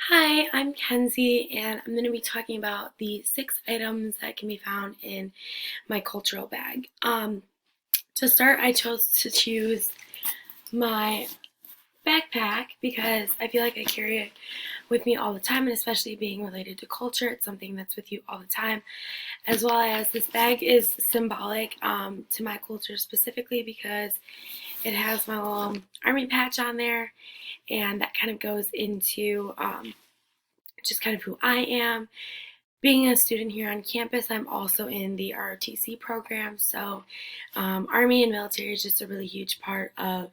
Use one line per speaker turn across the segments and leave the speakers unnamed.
Hi, I'm Kenzie, and I'm going to be talking about the 6 items that can be found in my cultural bag. To start, I chose to choose my backpack because I feel like I carry it with me all the time, and especially being related to culture, it's something that's with you all the time. As well as this bag is symbolic to my culture specifically because it has my little army patch on there, and that kind of goes into just kind of who I am. Being a student here on campus, I'm also in the ROTC program. So, Army and military is just a really huge part of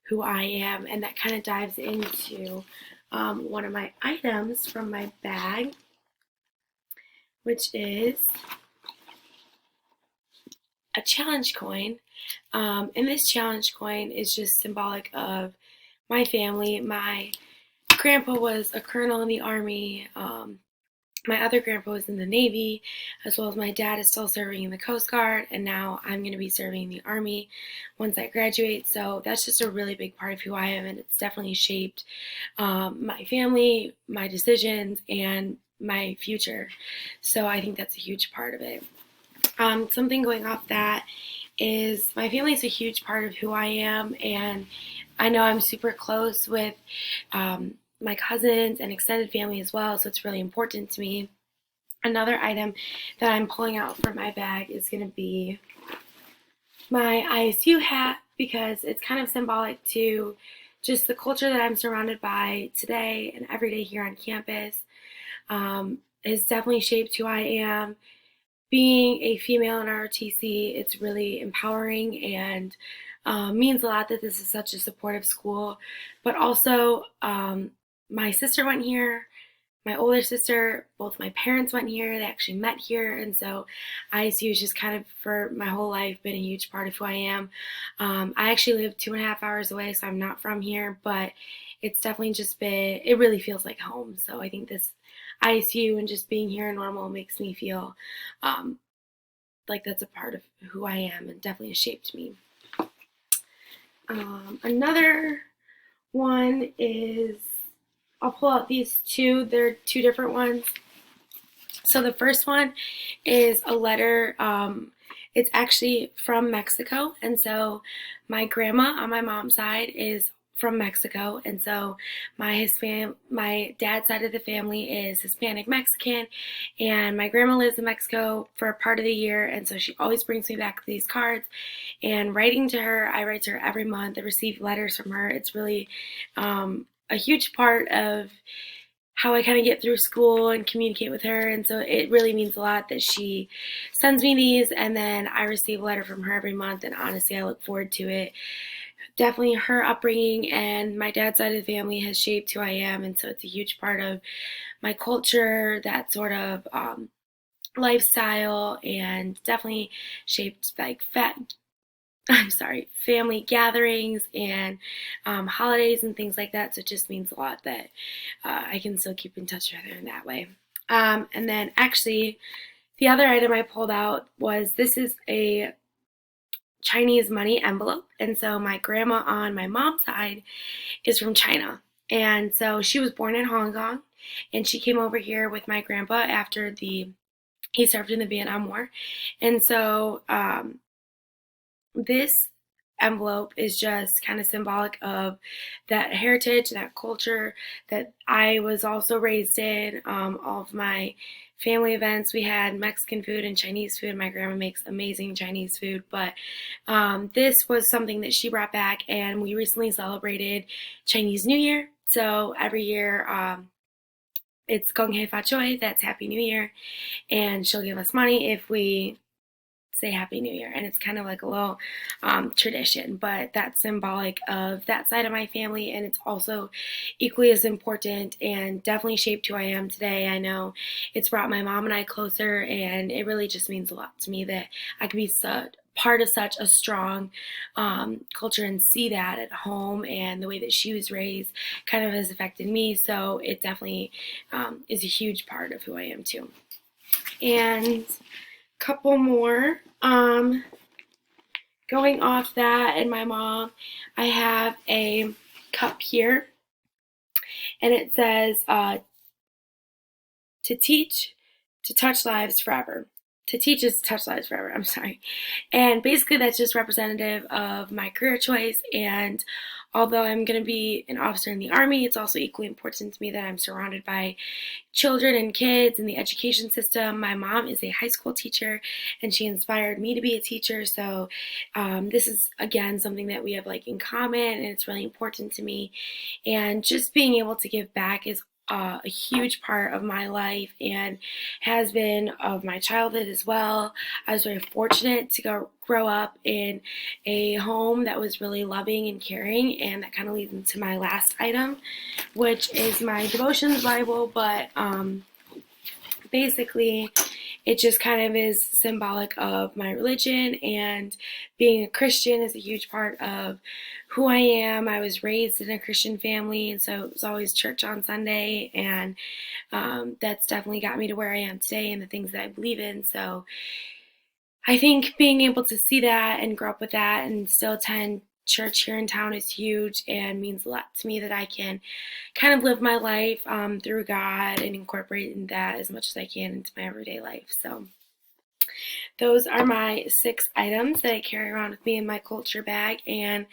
who I am, and that kind of dives into one of my items from my bag, which is a challenge coin. And this challenge coin is just symbolic of my family. My grandpa was a colonel in the Army. My other grandpa was in the Navy, as well as my dad is still serving in the Coast Guard, and now I'm going to be serving in the Army once I graduate. So that's just a really big part of who I am, and it's definitely shaped my family, my decisions, and my future. So I think that's a huge part of it. Something going off that is my family is a huge part of who I am, and I know I'm super close with my cousins and extended family as well, so it's really important to me. Another item that I'm pulling out from my bag is going to be my ISU hat because it's kind of symbolic to just the culture that I'm surrounded by today and every day here on campus. Has definitely shaped who I am. Being a female in ROTC, it's really empowering and means a lot that this is such a supportive school. But also, my sister went here, my older sister, both my parents went here. They actually met here, and so ISU has just kind of for my whole life been a huge part of who I am. I actually live 2.5 hours away, so I'm not from here, but it's definitely just been. It really feels like home. So I think this ISU and just being here in Normal makes me feel um, like that's a part of who I am and definitely has shaped me. Another one is I'll pull out these two. They're two different ones. So the first one is a letter. It's actually from Mexico, and so my grandma on my mom's side is from Mexico, and so my dad's side of the family is Hispanic Mexican, and my grandma lives in Mexico for a part of the year, and so she always brings me back these cards. And writing to her, I write to her every month. I receive letters from her. It's really a huge part of how I kind of get through school and communicate with her. And so it really means a lot that she sends me these, and then I receive a letter from her every month. And honestly, I look forward to it. Definitely her upbringing and my dad's side of the family has shaped who I am. And so it's a huge part of my culture, that sort of lifestyle, and definitely shaped like I'm sorry, family gatherings and holidays and things like that. So it just means a lot that I can still keep in touch with her in that way. And then actually, the other item I pulled out was this is a Chinese money envelope. And so my grandma on my mom's side is from China. And so she was born in Hong Kong, and she came over here with my grandpa after he served in the Vietnam War. And so this envelope is just kind of symbolic of that heritage, that culture that I was also raised in. All of my family events, we had Mexican food and Chinese food. My grandma makes amazing Chinese food, but this was something that she brought back, and we recently celebrated Chinese New Year. So every year, it's Gong Hei Fa Choi, that's Happy New Year, and she'll give us money if we say Happy New Year. And it's kind of like a little tradition, but that's symbolic of that side of my family. And it's also equally as important and definitely shaped who I am today. I know it's brought my mom and I closer, and it really just means a lot to me that I can be part of such a strong culture and see that at home, and the way that she was raised kind of has affected me. So it definitely is a huge part of who I am too. And couple more. Going off that and my mom, I have a cup here, and it says to teach, to touch lives forever. To teach is to touch lives forever, I'm sorry. And basically, that's just representative of my career choice. And although I'm going to be an officer in the Army, it's also equally important to me that I'm surrounded by children and kids in the education system. My mom is a high school teacher, and she inspired me to be a teacher. So this is, again, something that we have like in common, and it's really important to me. And just being able to give back is a huge part of my life and has been of my childhood as well. I was very fortunate to grow up in a home that was really loving and caring, and that kind of leads into my last item, which is my devotions Bible. But basically, it just kind of is symbolic of my religion, and being a Christian is a huge part of who I am. I was raised in a Christian family, and so it was always church on Sunday, and that's definitely got me to where I am today and the things that I believe in. So I think being able to see that and grow up with that and still attend church here in town is huge and means a lot to me, that I can kind of live my life through God and incorporate that as much as I can into my everyday life. So those are my 6 items that I carry around with me in my culture bag, and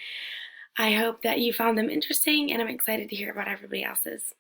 I hope that you found them interesting, and I'm excited to hear about everybody else's.